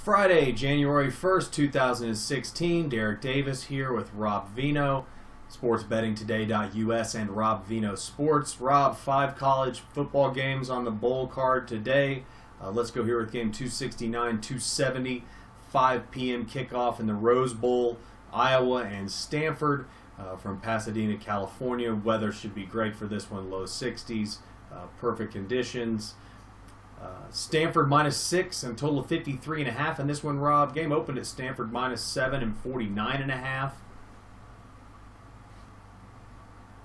Friday, January 1st, 2016. Derek Davis here with Rob Vino, sportsbettingtoday.us and Rob Vino Sports. Rob, 5 college football games on the bowl card today. Let's go here with game 269, 270, 5 p.m. kickoff in the Rose Bowl, Iowa and Stanford from Pasadena, California. Weather should be great for this one, low 60s, perfect conditions. Stanford -6 and total of 53.5 in this one, Rob. Game opened at Stanford -7 and 49.5.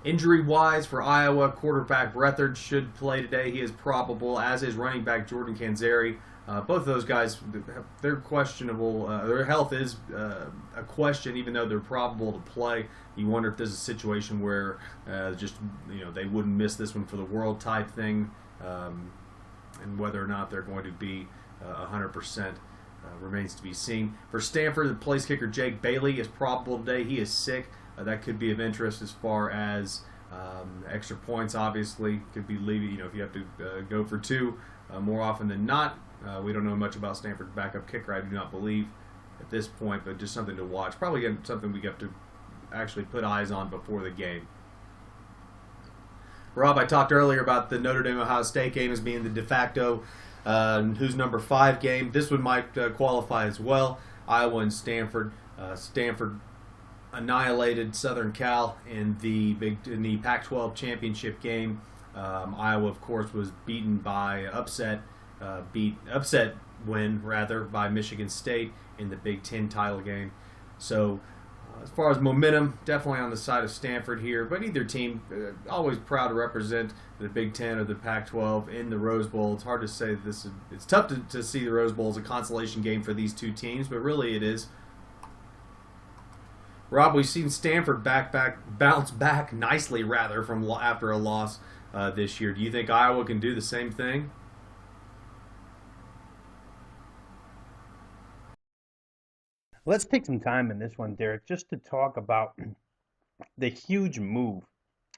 Injury-wise for Iowa, quarterback Breathard should play today. He is probable, as is running back Jordan Canzeri. Both of those guys, they're questionable. Their health is a question, even though they're probable to play. You wonder if this is a situation where they wouldn't miss this one for the world type thing. And whether or not they're going to be 100% remains to be seen. For Stanford, the place kicker Jake Bailey is probable today. He is sick. That could be of interest as far as extra points, obviously. Could be leaving, if you have to go for 2 more often than not. We don't know much about Stanford's backup kicker, I do not believe, at this point, but just something to watch. Probably something we have to actually put eyes on before the game. Rob, I talked earlier about the Notre Dame-Ohio State game as being the de facto who's number 5 game. This one might qualify as well. Iowa and Stanford. Stanford annihilated Southern Cal in the Pac-12 championship game. Iowa, of course, was beaten by upset win by Michigan State in the Big Ten title game. So, as far as momentum, definitely on the side of Stanford here, but either team always proud to represent the Big Ten or the Pac-12 in the Rose Bowl. It's hard to say it's tough to see the Rose Bowl as a consolation game for these two teams, but really it is. Rob, we've seen Stanford bounce back nicely from after a loss this year. Do you think Iowa can do the same thing? Let's take some time in this one, Derek, just to talk about the huge move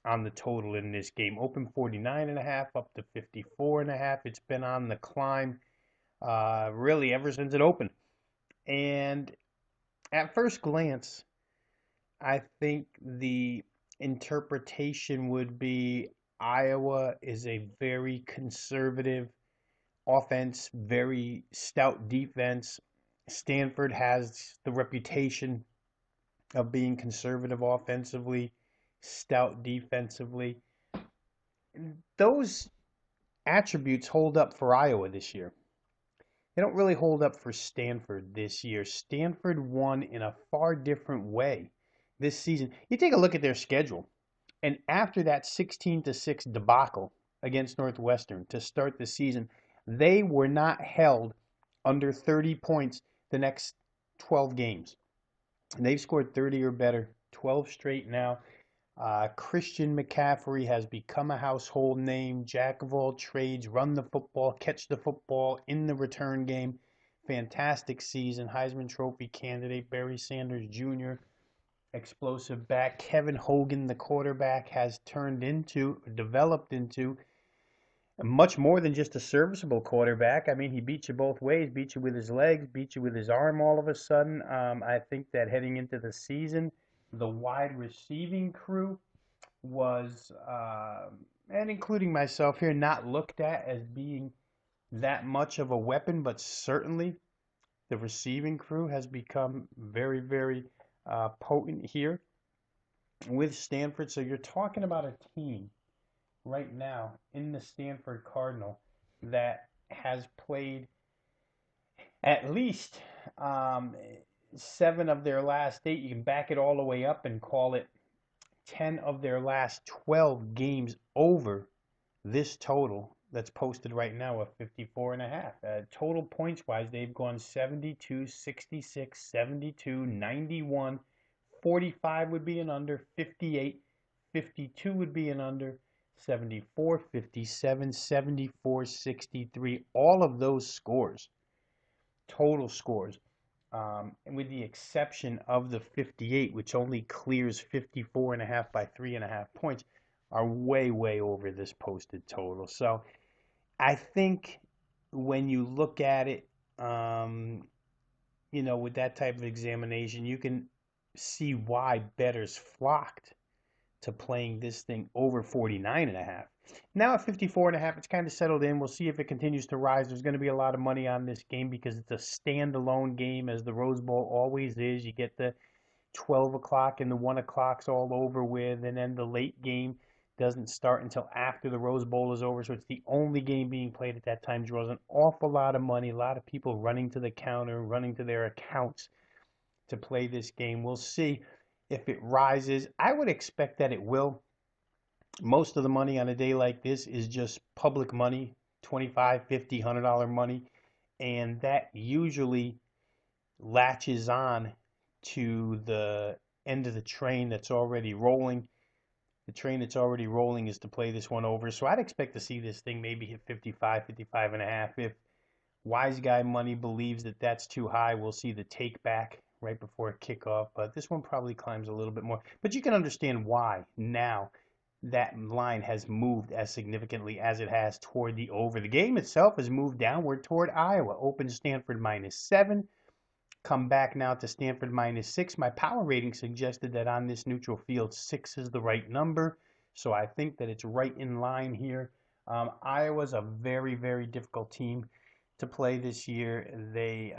on the total in this game. Open 49.5 up to 54.5. It's been on the climb really ever since it opened. And at first glance, I think the interpretation would be Iowa is a very conservative offense, very stout defense. Stanford has the reputation of being conservative offensively, stout defensively. Those attributes hold up for Iowa this year. They don't really hold up for Stanford this year. Stanford won in a far different way this season. You take a look at their schedule, and after that 16-6 debacle against Northwestern to start the season, they were not held under 30 points the next 12 games. And they've scored 30 or better, 12 straight now. Christian McCaffrey has become a household name, jack of all trades, run the football, catch the football in the return game. Fantastic season. Heisman Trophy candidate Barry Sanders Jr., explosive back. Kevin Hogan, the quarterback, has developed into much more than just a serviceable quarterback. I mean, he beat you both ways, beat you with his legs, beat you with his arm all of a sudden. I think that heading into the season, the wide receiving crew was, and including myself here, not looked at as being that much of a weapon, but certainly the receiving crew has become very, very potent here with Stanford. So you're talking about a team right now in the Stanford Cardinal that has played at least 7 of their last 8. You can back it all the way up and call it 10 of their last 12 games over this total that's posted right now of 54.5. Total points wise, they've gone 72, 66, 72, 91, 45 would be an under, 58, 52 would be an under, 74, 57, 74, 63, all of those scores, total scores, and with the exception of the 58, which only clears 54.5 by 3.5 points, are way, way over this posted total. So I think when you look at it, with that type of examination, you can see why bettors flocked to playing this thing over 49.5. Now at 54.5, it's kind of settled in. We'll see if it continues to rise. There's going to be a lot of money on this game because it's a standalone game, as the Rose Bowl always is. You get the 12 o'clock and the 1 o'clock's all over with, and then the late game doesn't start until after the Rose Bowl is over, so it's the only game being played at that time. Draws an awful lot of money, a lot of people running to the counter, running to their accounts to play this game. We'll see if it rises. I would expect that it will. Most of the money on a day like this is just public money, $25, $50, $100 money, and that usually latches on to the end of the train that's already rolling. The train that's already rolling is to play this one over. So I'd expect to see this thing maybe hit 55, 55 and a half. If Wise Guy Money believes that that's too high, we'll see the take back right before kickoff. But this one probably climbs a little bit more. But you can understand why now that line has moved as significantly as it has toward the over. The game itself has moved downward toward Iowa. Open Stanford -7. Come back now to Stanford -6. My power rating suggested that on this neutral field, 6 is the right number. So I think that it's right in line here. Iowa's a very, very difficult team to play this year. They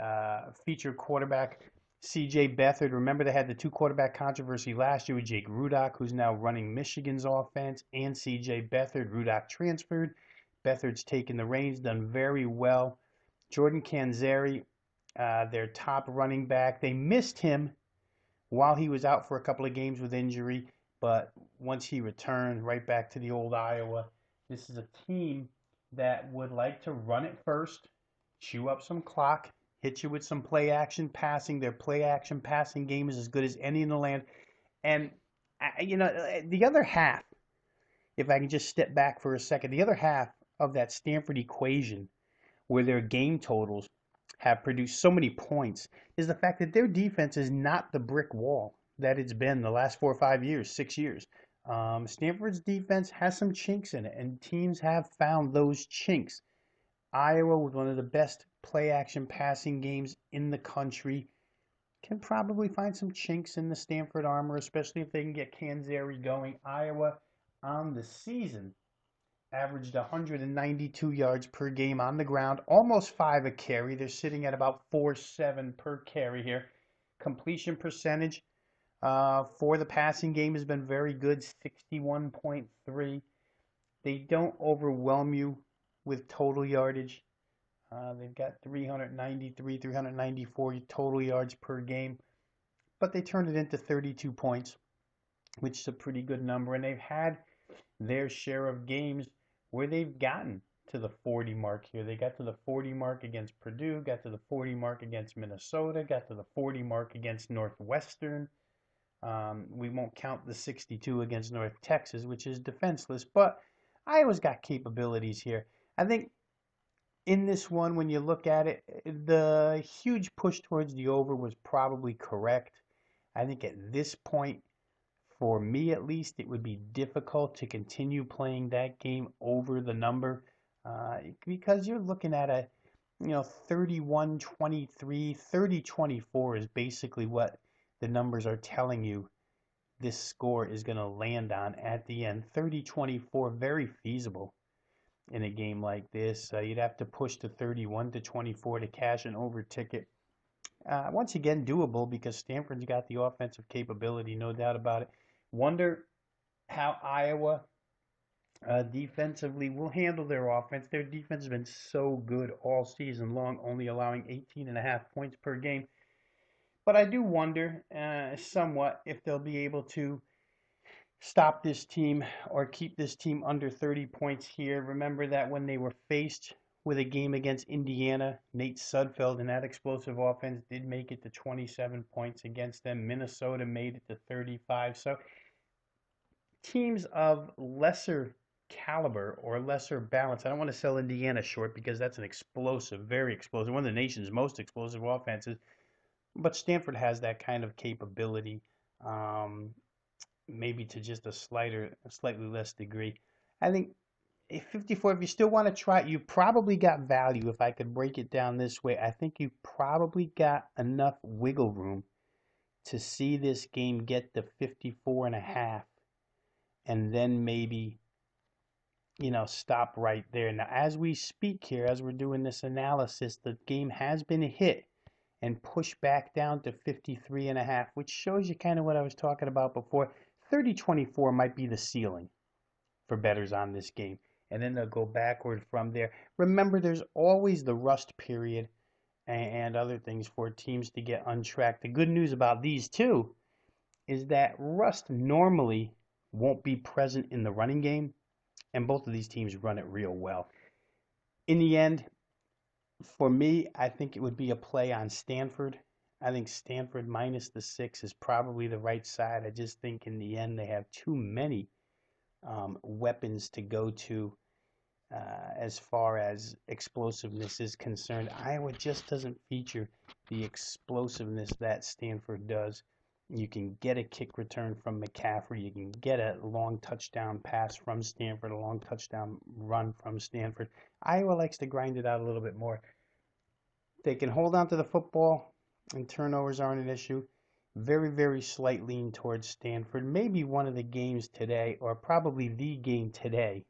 feature quarterback C.J. Beathard. Remember, they had the 2 quarterback controversy last year with Jake Rudock, who's now running Michigan's offense, and C.J. Beathard. Rudock transferred. Beathard's taken the reins, done very well. Jordan Canzeri, their top running back. They missed him while he was out for a couple of games with injury, but once he returned, right back to the old Iowa. This is a team that would like to run it first, chew up some clock, hit you with some play action passing. Their play action passing game is as good as any in the land. And, the other half, if I can just step back for a second, the other half of that Stanford equation where their game totals have produced so many points is the fact that their defense is not the brick wall that it's been the last 4 or 5 years, 6 years. Stanford's defense has some chinks in it, and teams have found those chinks. Iowa, with one of the best play-action passing games in the country, can probably find some chinks in the Stanford armor, especially if they can get Canzeri going. Iowa, on the season, averaged 192 yards per game on the ground, almost 5 a carry. They're sitting at about 4.7 per carry here. Completion percentage for the passing game has been very good, 61.3. They don't overwhelm you with total yardage. They've got 393, 394 total yards per game, but they turned it into 32 points, which is a pretty good number. And they've had their share of games where they've gotten to the 40 mark here. They got to the 40 mark against Purdue, got to the 40 mark against Minnesota, got to the 40 mark against Northwestern. We won't count the 62 against North Texas, which is defenseless, but Iowa's got capabilities here. I think in this one, when you look at it, the huge push towards the over was probably correct. I think at this point, for me at least, it would be difficult to continue playing that game over the number because you're looking at a 31-23, 30-24 is basically what the numbers are telling you this score is going to land on at the end. 30-24, very feasible in a game like this. You'd have to push to 31-24 to cash an over ticket. Once again, doable because Stanford's got the offensive capability, no doubt about it. Wonder how Iowa defensively will handle their offense. Their defense has been so good all season long, only allowing 18.5 points per game. But I do wonder somewhat if they'll be able to stop this team or keep this team under 30 points here. Remember that when they were faced with a game against Indiana, Nate Sudfeld and that explosive offense did make it to 27 points against them. Minnesota made it to 35. So teams of lesser caliber or lesser balance. I don't want to sell Indiana short because that's an explosive, very explosive, one of the nation's most explosive offenses. But Stanford has that kind of capability, maybe to just a slightly less degree. I think 54, if you still want to try it, you probably got value. If I could break it down this way, I think you probably got enough wiggle room to see this game get to 54 and a half, and then maybe, stop right there. Now, as we speak here, as we're doing this analysis, the game has been hit and pushed back down to 53 and a half, which shows you kind of what I was talking about before. 30-24 might be the ceiling for bettors on this game, and then they'll go backward from there. Remember, there's always the rust period and other things for teams to get untracked. The good news about these two is that rust normally won't be present in the running game, and both of these teams run it real well. In the end, for me, I think it would be a play on Stanford. I think Stanford minus the 6 is probably the right side. I just think in the end they have too many weapons to go to as far as explosiveness is concerned. Iowa just doesn't feature the explosiveness that Stanford does. You can get a kick return from McCaffrey. You can get a long touchdown pass from Stanford, a long touchdown run from Stanford. Iowa likes to grind it out a little bit more. They can hold on to the football, and turnovers aren't an issue. Very, very slight lean towards Stanford. Maybe one of the games today, or probably the game today,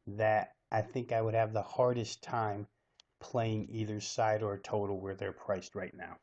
that I think I would have the hardest time playing either side or total where they're priced right now.